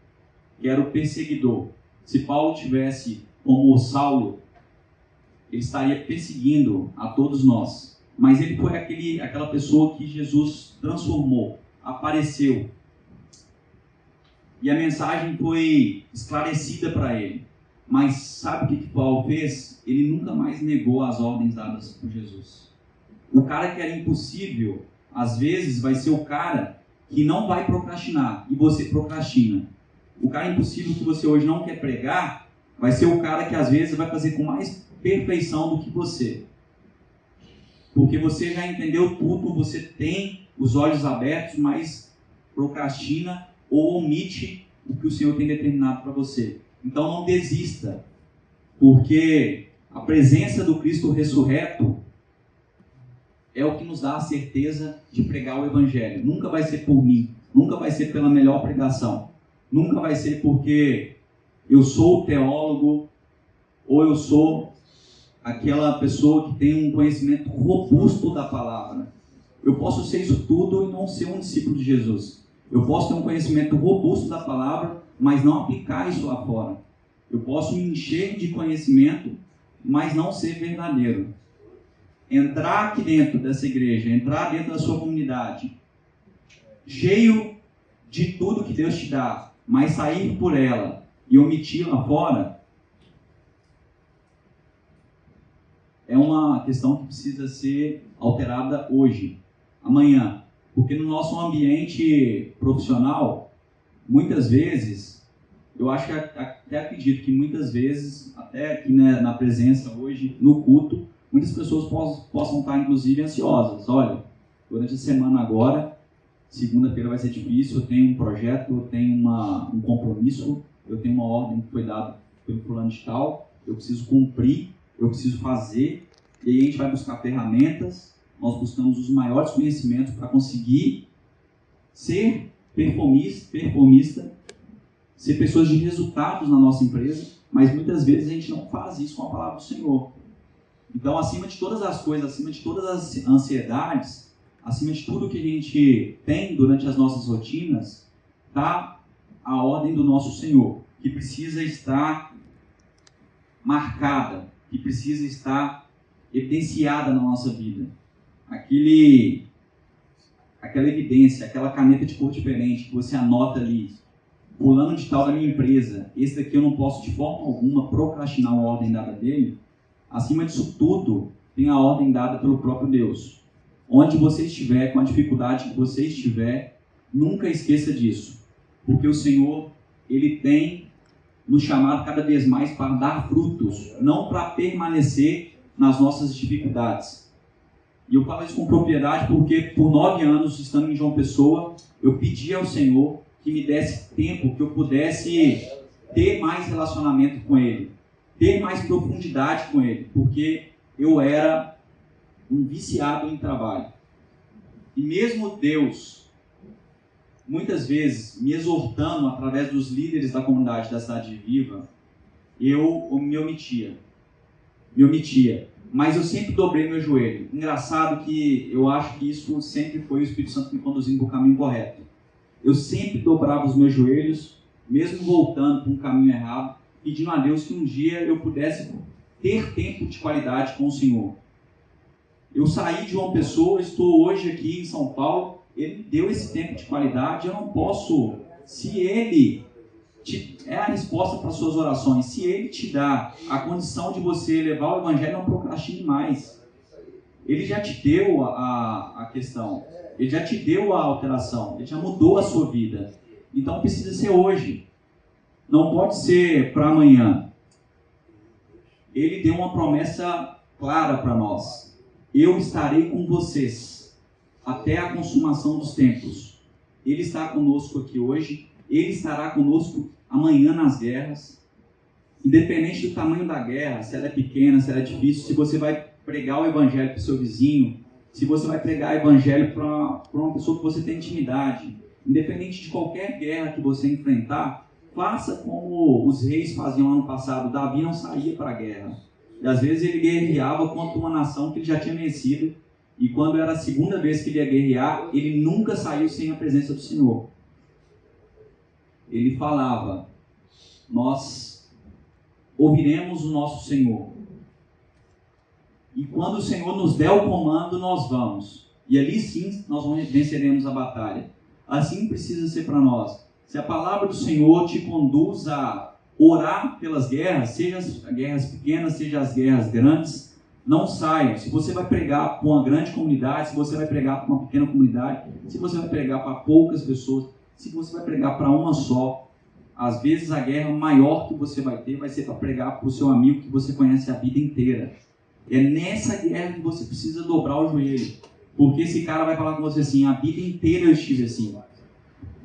que era o perseguidor. Se Paulo tivesse como Saulo, ele estaria perseguindo a todos nós. Mas ele foi aquela pessoa que Jesus transformou, apareceu. E a mensagem foi esclarecida para ele. Mas sabe o que Paulo fez? Ele nunca mais negou as ordens dadas por Jesus. O cara que era impossível, às vezes, vai ser o cara que não vai procrastinar, e você procrastina. O cara impossível que você hoje não quer pregar, vai ser o cara que às vezes vai fazer com mais perfeição do que você. Porque você já entendeu tudo, você tem os olhos abertos, mas procrastina ou omite o que o Senhor tem determinado para você. Então não desista, porque a presença do Cristo ressurreto é o que nos dá a certeza de pregar o Evangelho. Nunca vai ser por mim, nunca vai ser pela melhor pregação, nunca vai ser porque eu sou o teólogo ou eu sou aquela pessoa que tem um conhecimento robusto da palavra. Eu posso ser isso tudo e não ser um discípulo de Jesus. Eu posso ter um conhecimento robusto da palavra, mas não aplicar isso lá fora. Eu posso me encher de conhecimento, mas não ser verdadeiro. Entrar aqui dentro dessa igreja, entrar dentro da sua comunidade, cheio de tudo que Deus te dá, mas sair por ela e omitir lá fora, é uma questão que precisa ser alterada hoje, amanhã. Porque no nosso ambiente profissional, muitas vezes, eu acho que até acredito que muitas vezes, até aqui na presença hoje, no culto, muitas pessoas possam estar inclusive ansiosas. Olha, durante a semana agora, segunda-feira vai ser difícil, eu tenho um projeto, eu tenho um compromisso, eu tenho uma ordem que foi dada pelo fulano de tal, eu preciso cumprir, eu preciso fazer, e aí a gente vai buscar ferramentas, nós buscamos os maiores conhecimentos para conseguir ser performista, ser pessoas de resultados na nossa empresa, mas muitas vezes a gente não faz isso com a palavra do Senhor. Então, acima de todas as coisas, acima de todas as ansiedades, acima de tudo que a gente tem durante as nossas rotinas, está a ordem do nosso Senhor, que precisa estar marcada, que precisa estar evidenciada na nossa vida. Aquela evidência, aquela caneta de cor diferente que você anota ali, fulano de tal da minha empresa, esse daqui eu não posso de forma alguma procrastinar a ordem dada dele. Acima disso tudo, tem a ordem dada pelo próprio Deus. Onde você estiver, com a dificuldade que você estiver, nunca esqueça disso. Porque o Senhor, Ele tem nos chamado cada vez mais para dar frutos, não para permanecer nas nossas dificuldades. E eu falo isso com propriedade porque por 9 anos, estando em João Pessoa, eu pedi ao Senhor que me desse tempo, que eu pudesse ter mais relacionamento com Ele, ter mais profundidade com Ele, porque eu era um viciado em trabalho. E mesmo Deus, muitas vezes, me exortando através dos líderes da comunidade da Cidade Viva, eu me omitia. Mas eu sempre dobrei meu joelho. Engraçado que eu acho que isso sempre foi o Espírito Santo me conduzindo para o caminho correto. Eu sempre dobrava os meus joelhos, mesmo voltando para um caminho errado, pedindo a Deus que um dia eu pudesse ter tempo de qualidade com o Senhor. Eu saí de uma pessoa, estou hoje aqui em São Paulo, Ele me deu esse tempo de qualidade, eu não posso, se Ele é a resposta para as suas orações, se Ele te dá a condição de você levar o Evangelho, não procrastine mais. Ele já te deu a questão, Ele já te deu a alteração, Ele já mudou a sua vida. Então precisa ser hoje, não pode ser para amanhã. Ele deu uma promessa clara para nós. Eu estarei com vocês até a consumação dos tempos. Ele está conosco aqui hoje, Ele estará conosco amanhã nas guerras. Independente do tamanho da guerra, se ela é pequena, se ela é difícil, se você vai pregar o Evangelho para o seu vizinho, se você vai pregar o Evangelho para uma pessoa que você tem intimidade, independente de qualquer guerra que você enfrentar, faça como os reis faziam ano passado. Davi não saía para a guerra. E às vezes ele guerreava contra uma nação que ele já tinha vencido. E quando era a segunda vez que ele ia guerrear, ele nunca saiu sem a presença do Senhor. Ele falava: nós ouviremos o nosso Senhor. E quando o Senhor nos der o comando, nós vamos. E ali sim nós venceremos a batalha. Assim precisa ser para nós. Se a palavra do Senhor te conduz a orar pelas guerras, seja as guerras pequenas, seja as guerras grandes, não saiam. Se você vai pregar para uma grande comunidade, se você vai pregar para uma pequena comunidade, se você vai pregar para poucas pessoas, se você vai pregar para uma só, às vezes a guerra maior que você vai ter vai ser para pregar para o seu amigo que você conhece a vida inteira. É nessa guerra que você precisa dobrar o joelho, porque esse cara vai falar com você assim: a vida inteira eu estive assim.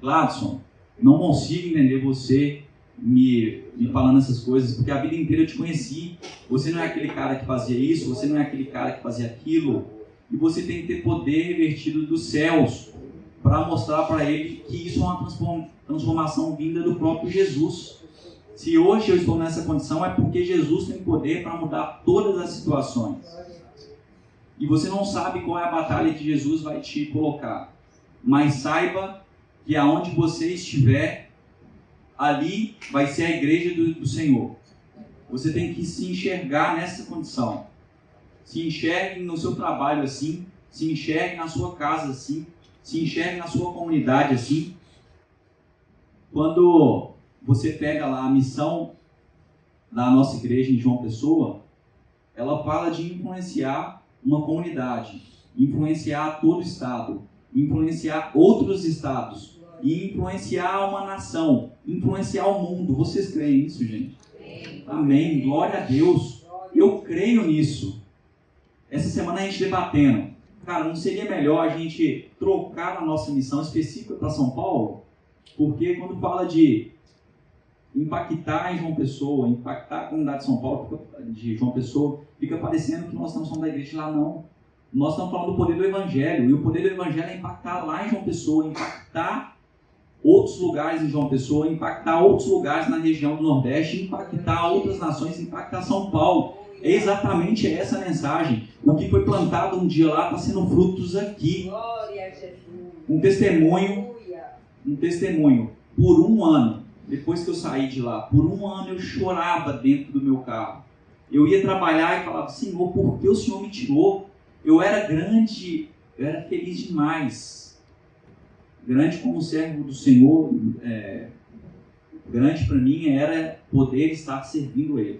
Gladson, não consigo entender você me falando essas coisas, porque a vida inteira eu te conheci. Você não é aquele cara que fazia isso, você não é aquele cara que fazia aquilo, e você tem que ter poder revertido dos céus para mostrar para ele que isso é uma transformação vinda do próprio Jesus. Se hoje eu estou nessa condição, é porque Jesus tem poder para mudar todas as situações. E você não sabe qual é a batalha que Jesus vai te colocar, mas saiba que aonde você estiver, ali vai ser a igreja do Senhor. Você tem que se enxergar nessa condição. Se enxergue no seu trabalho assim, se enxergue na sua casa assim, se enxergue na sua comunidade assim. Quando você pega lá a missão da nossa igreja em João Pessoa, ela fala de influenciar uma comunidade, influenciar todo o estado, influenciar outros estados e influenciar uma nação, influenciar o mundo. Vocês creem nisso, gente? Amém. Glória a Deus. Eu creio nisso. Essa semana a gente debatendo, cara, não seria melhor a gente trocar a nossa missão específica para São Paulo? Porque quando fala de impactar em João Pessoa, impactar a comunidade de São Paulo, de João Pessoa, fica parecendo que nós não somos da igreja lá, não. Nós estamos falando do poder do Evangelho, e o poder do Evangelho é impactar lá em João Pessoa, impactar outros lugares em João Pessoa, impactar outros lugares na região do Nordeste, impactar outras nações, impactar São Paulo. É exatamente essa a mensagem. O que foi plantado um dia lá está sendo frutos aqui. Glória a Jesus. Um testemunho. Por um ano, depois que eu saí de lá, por um ano eu chorava dentro do meu carro. Eu ia trabalhar e falava: Senhor, por que o Senhor me tirou? Eu era grande, eu era feliz demais. Grande como servo do Senhor, grande para mim era poder estar servindo Ele.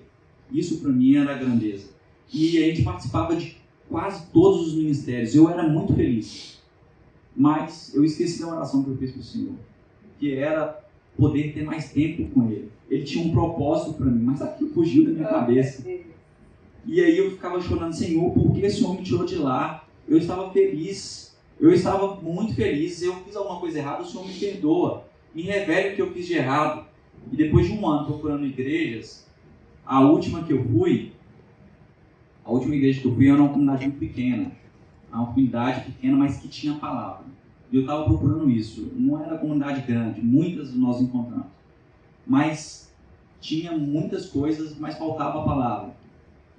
Isso para mim era a grandeza. E a gente participava de quase todos os ministérios. Eu era muito feliz. Mas eu esqueci da oração que eu fiz para o Senhor, que era poder ter mais tempo com Ele. Ele tinha um propósito para mim, mas aquilo fugiu da minha cabeça. E aí eu ficava chorando: Senhor, por que o Senhor me tirou de lá? Eu estava feliz. Eu estava muito feliz. Eu fiz alguma coisa errada, o Senhor me perdoa. Me revele o que eu fiz de errado. E depois de um ano procurando igrejas, a última igreja que eu fui era uma comunidade muito pequena. Uma comunidade pequena, mas que tinha palavra. E eu estava procurando isso. Não era comunidade grande, muitas nós encontramos. Mas tinha muitas coisas, mas faltava a palavra.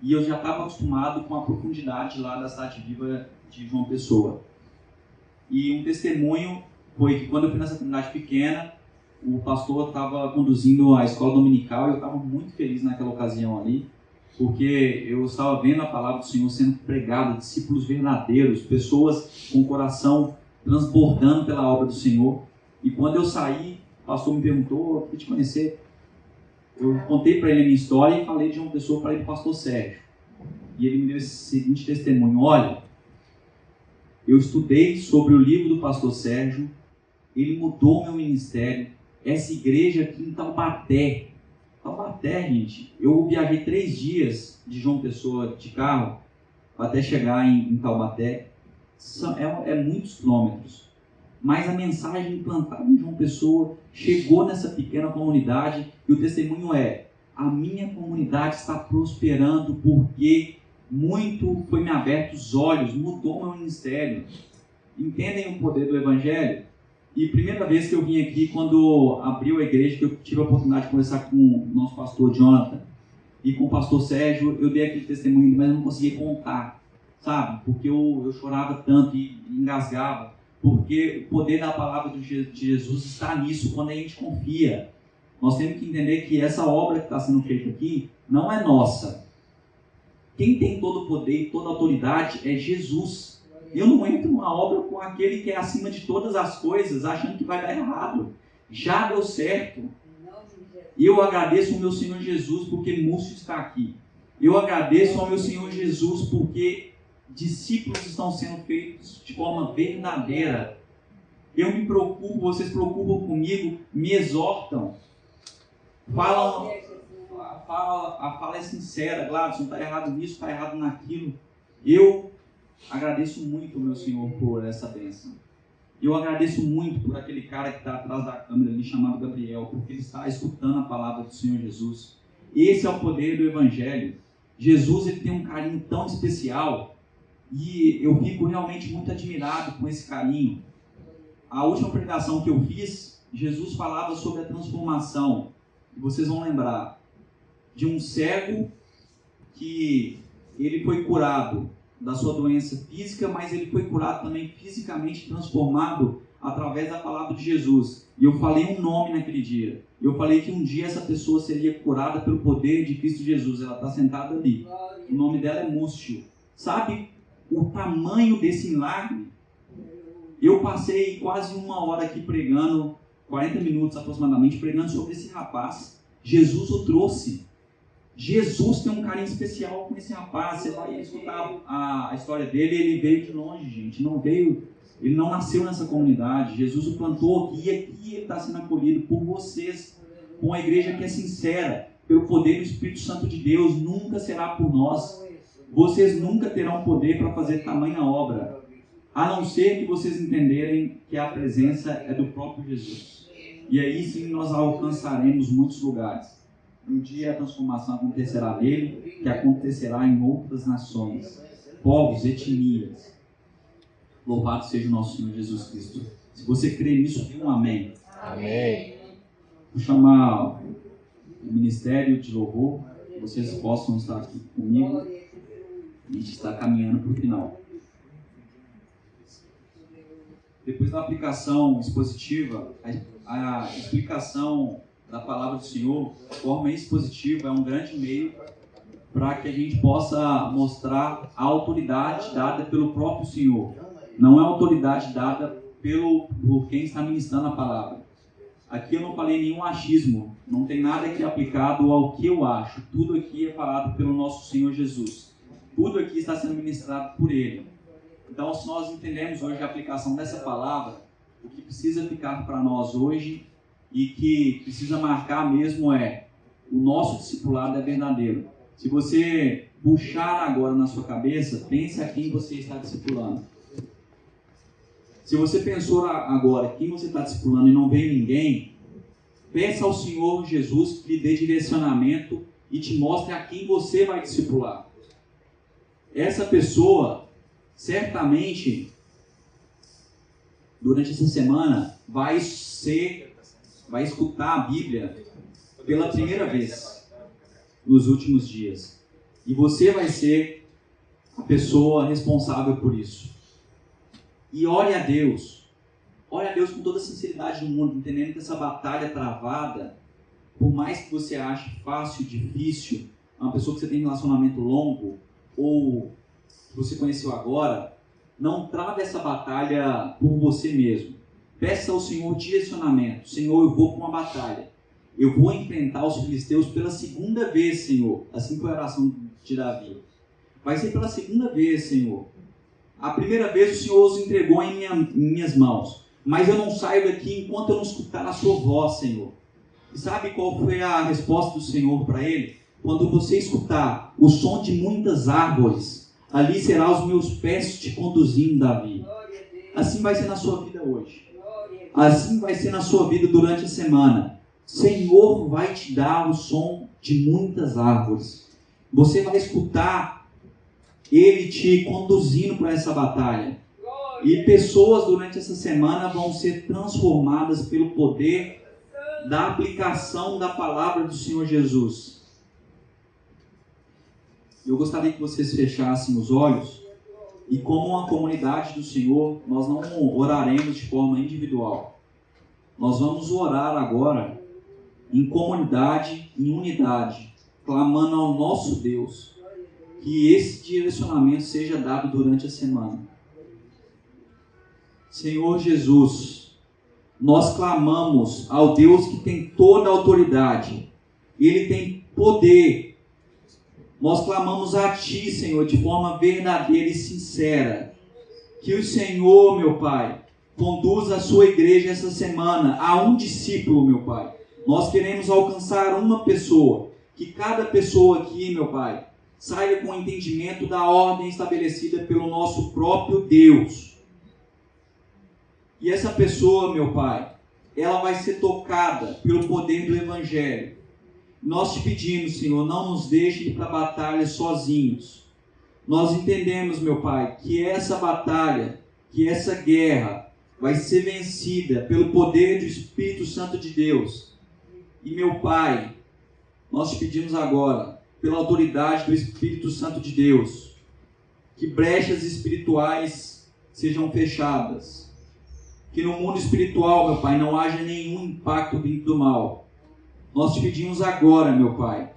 E eu já estava acostumado com a profundidade lá da Cidade Viva de João Pessoa. E um testemunho foi que quando eu fui nessa comunidade pequena, o pastor estava conduzindo a escola dominical e eu estava muito feliz naquela ocasião ali, porque eu estava vendo a palavra do Senhor sendo pregada, discípulos verdadeiros, pessoas com o coração transbordando pela obra do Senhor. E quando eu saí, o pastor me perguntou: eu queria te conhecer. Eu contei para ele a minha história e falei de uma pessoa para ele, o pastor Sérgio. E ele me deu esse seguinte testemunho: olha, eu estudei sobre o livro do pastor Sérgio, ele mudou meu ministério. Essa igreja aqui em Taubaté, gente, eu viajei 3 dias de João Pessoa de carro até chegar em Taubaté. É muitos quilômetros, mas a mensagem implantada em João Pessoa chegou nessa pequena comunidade e o testemunho é: a minha comunidade está prosperando porque muito foi me aberto os olhos, mudou meu ministério. Entendem o poder do Evangelho? E a primeira vez que eu vim aqui, quando abriu a igreja, que eu tive a oportunidade de conversar com o nosso pastor Jonathan e com o pastor Sérgio, eu dei aquele testemunho, mas eu não conseguia contar, sabe? Porque eu chorava tanto e engasgava, porque o poder da palavra de Jesus está nisso, quando a gente confia. Nós temos que entender que essa obra que está sendo feita aqui não é nossa. Quem tem todo o poder e toda a autoridade é Jesus. Eu não entro numa obra com aquele que é acima de todas as coisas, achando que vai dar errado. Já deu certo. Eu agradeço ao meu Senhor Jesus porque Múcio está aqui. Eu agradeço ao meu Senhor Jesus porque discípulos estão sendo feitos de forma verdadeira. Eu me preocupo, vocês se preocupam comigo, me exortam. A fala é sincera, Gladson, está errado nisso, está errado naquilo. Eu agradeço muito ao meu Senhor por essa bênção. Eu agradeço muito por aquele cara que está atrás da câmera ali, chamado Gabriel, porque ele está escutando a palavra do Senhor Jesus. Esse é o poder do Evangelho. Jesus, ele tem um carinho tão especial e eu fico realmente muito admirado com esse carinho. A última pregação que eu fiz, Jesus falava sobre a transformação. Vocês vão lembrar de um cego que ele foi curado da sua doença física, mas ele foi curado também fisicamente, transformado através da palavra de Jesus. E eu falei um nome naquele dia. Eu falei que um dia essa pessoa seria curada pelo poder de Cristo Jesus. Ela está sentada ali. O nome dela é Múcio. Sabe o tamanho desse milagre? Eu passei quase 1 hora aqui pregando, 40 minutos aproximadamente, pregando sobre esse rapaz. Jesus o trouxe. Jesus tem um carinho especial com esse rapaz. Você vai escutar a história dele. Ele veio de longe, gente. Ele não nasceu nessa comunidade. Jesus o plantou aqui e aqui ele está sendo acolhido por vocês, com a igreja que é sincera, pelo poder do Espírito Santo de Deus. Nunca será por nós. Vocês nunca terão poder para fazer tamanha obra, a não ser que vocês entenderem que a presença é do próprio Jesus. E aí sim nós alcançaremos muitos lugares. Um dia a transformação acontecerá nele, que acontecerá em outras nações, povos, etnias. Louvado seja o nosso Senhor Jesus Cristo. Se você crê nisso, diga um amém. Amém. Vou chamar o Ministério de Louvor, que vocês possam estar aqui comigo. A gente está caminhando para o final. Depois da aplicação expositiva, a explicação da palavra do Senhor, de forma expositiva, é um grande meio para que a gente possa mostrar a autoridade dada pelo próprio Senhor. Não é autoridade dada por quem está ministrando a palavra. Aqui eu não falei nenhum achismo, não tem nada aqui aplicado ao que eu acho. Tudo aqui é falado pelo nosso Senhor Jesus. Tudo aqui está sendo ministrado por Ele. Então, se nós entendemos hoje a aplicação dessa palavra, o que precisa ficar para nós hoje e que precisa marcar mesmo é: o nosso discipulado é verdadeiro. Se você puxar agora na sua cabeça, pense a quem você está discipulando. Se você pensou agora quem você está discipulando e não veio ninguém, peça ao Senhor Jesus que lhe dê direcionamento e te mostre a quem você vai discipular. Essa pessoa, certamente, durante essa semana, vai escutar a Bíblia pela primeira vez nos últimos dias. E você vai ser a pessoa responsável por isso. E ore a Deus com toda a sinceridade do mundo, entendendo que essa batalha travada, por mais que você ache fácil, difícil, uma pessoa que você tem um relacionamento longo, ou que você conheceu agora, não trave essa batalha por você mesmo. Peça ao Senhor direcionamento. Senhor, eu vou para uma batalha. Eu vou enfrentar os filisteus pela segunda vez, Senhor. Assim foi a oração de Davi. Vai ser pela segunda vez, Senhor. A primeira vez o Senhor os entregou em minhas mãos. Mas eu não saio daqui enquanto eu não escutar a sua voz, Senhor. E sabe qual foi a resposta do Senhor para ele? Quando você escutar o som de muitas árvores, ali será os meus pés te conduzindo, Davi. Assim vai ser na sua vida hoje. Assim vai ser na sua vida durante a semana. Senhor vai te dar o som de muitas árvores. Você vai escutar Ele te conduzindo para essa batalha. E pessoas durante essa semana vão ser transformadas pelo poder da aplicação da palavra do Senhor Jesus. Eu gostaria que vocês fechassem os olhos e, como uma comunidade do Senhor, nós não oraremos de forma individual. Nós vamos orar agora em comunidade, em unidade, clamando ao nosso Deus que esse direcionamento seja dado durante a semana. Senhor Jesus, nós clamamos ao Deus que tem toda a autoridade, Ele tem poder. Nós clamamos a Ti, Senhor, de forma verdadeira e sincera. Que o Senhor, meu Pai, conduza a sua igreja essa semana a um discípulo, meu Pai. Nós queremos alcançar uma pessoa. Que cada pessoa aqui, meu Pai, saia com o entendimento da ordem estabelecida pelo nosso próprio Deus. E essa pessoa, meu Pai, ela vai ser tocada pelo poder do Evangelho. Nós te pedimos, Senhor, não nos deixe ir para a batalha sozinhos. Nós entendemos, meu Pai, que essa batalha, que essa guerra vai ser vencida pelo poder do Espírito Santo de Deus. E, meu Pai, nós te pedimos agora, pela autoridade do Espírito Santo de Deus, que brechas espirituais sejam fechadas. Que no mundo espiritual, meu Pai, não haja nenhum impacto vindo do mal. Nós te pedimos agora, meu Pai,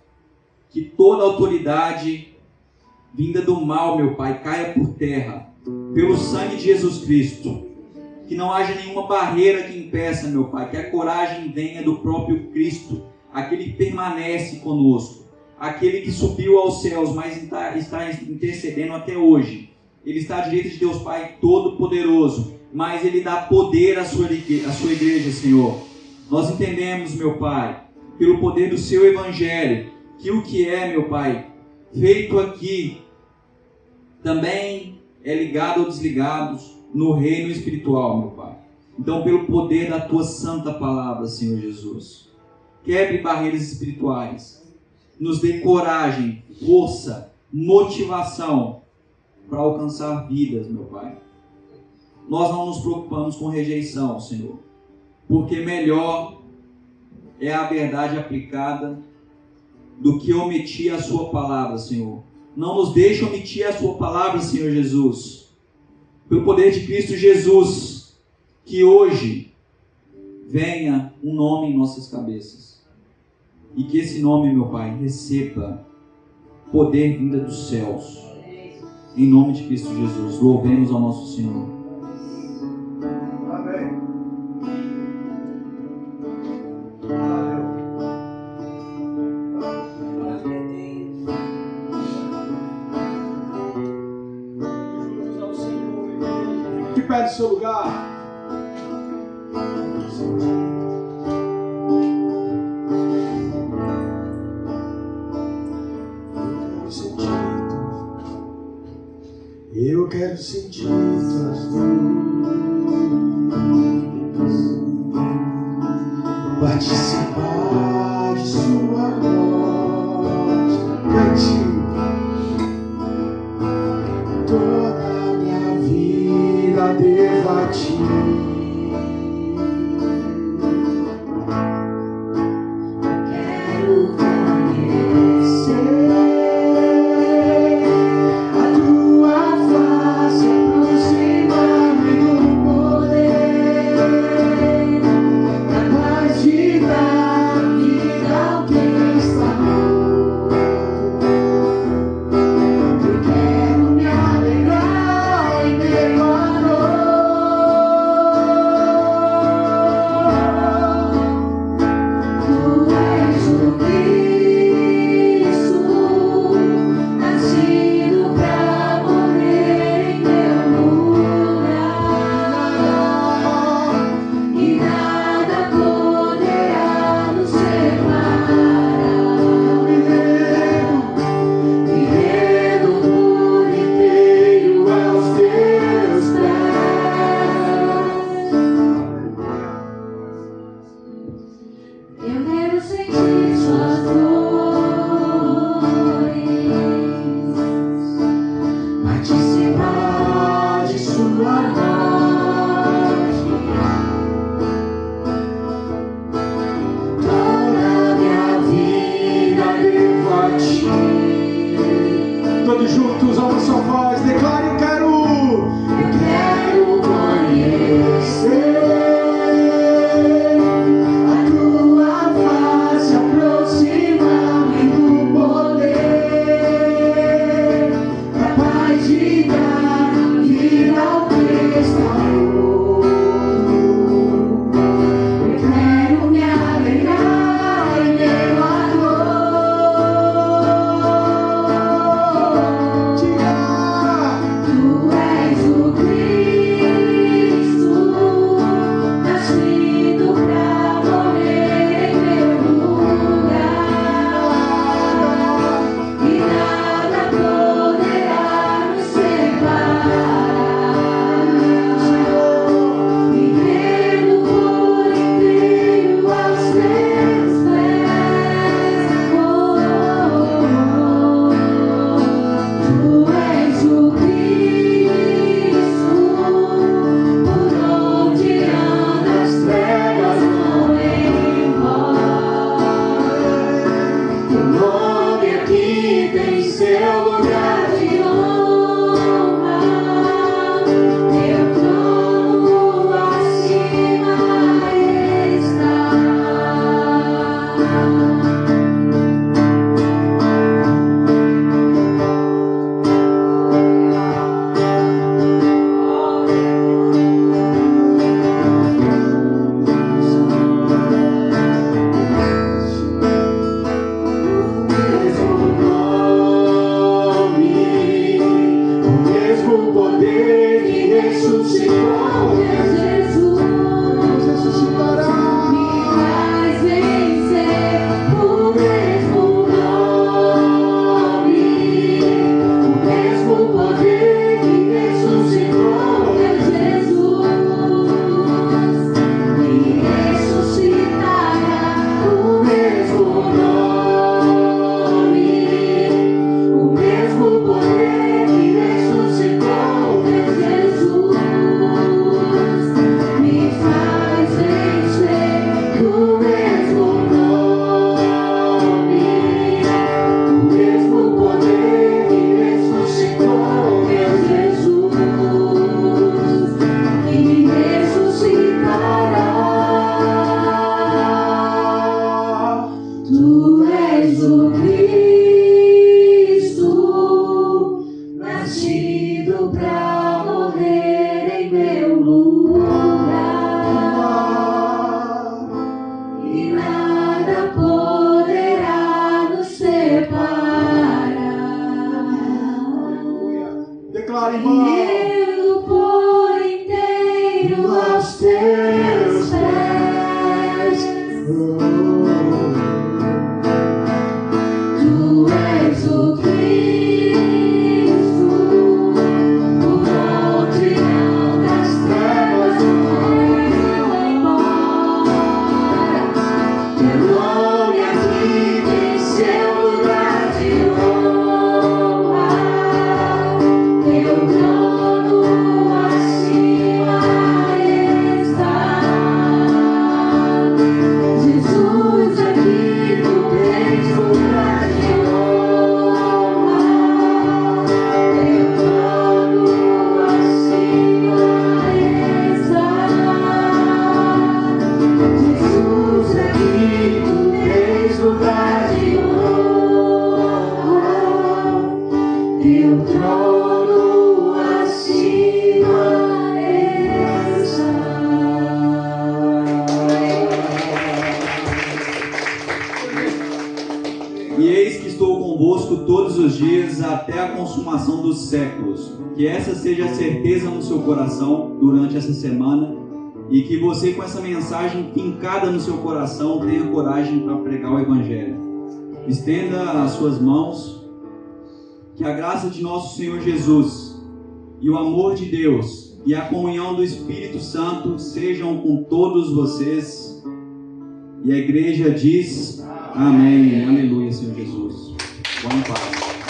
que toda autoridade vinda do mal, meu Pai, caia por terra, pelo sangue de Jesus Cristo. Que não haja nenhuma barreira que impeça, meu Pai, que a coragem venha do próprio Cristo, aquele que permanece conosco, aquele que subiu aos céus, mas está intercedendo até hoje. Ele está à direita de Deus Pai Todo-Poderoso, mas Ele dá poder à sua igreja, Senhor. Nós entendemos, meu Pai, pelo poder do Seu Evangelho, que o que é, meu Pai, feito aqui, também é ligado ou desligado no reino espiritual, meu Pai. Então, pelo poder da Tua santa palavra, Senhor Jesus, quebre barreiras espirituais, nos dê coragem, força, motivação para alcançar vidas, meu Pai. Nós não nos preocupamos com rejeição, Senhor, porque melhor é a verdade aplicada do que omitir a Sua palavra, Senhor. Não nos deixe omitir a Sua palavra, Senhor Jesus. Pelo poder de Cristo Jesus, que hoje venha um nome em nossas cabeças. E que esse nome, meu Pai, receba poder vinda dos céus. Em nome de Cristo Jesus, louvemos ao nosso Senhor. Amém. De pé no seu lugar. Eu quero sentir tuas luzes, participar de sua voz. Cante. Toda a minha vida devo a ti. Quero conhecer consumação dos séculos. Que essa seja a certeza no seu coração durante essa semana e que você, com essa mensagem fincada no seu coração, tenha coragem para pregar o Evangelho. Estenda as suas mãos. Que a graça de nosso Senhor Jesus e o amor de Deus e a comunhão do Espírito Santo sejam com todos vocês. E a igreja diz amém. Aleluia, Senhor Jesus. Boa paz.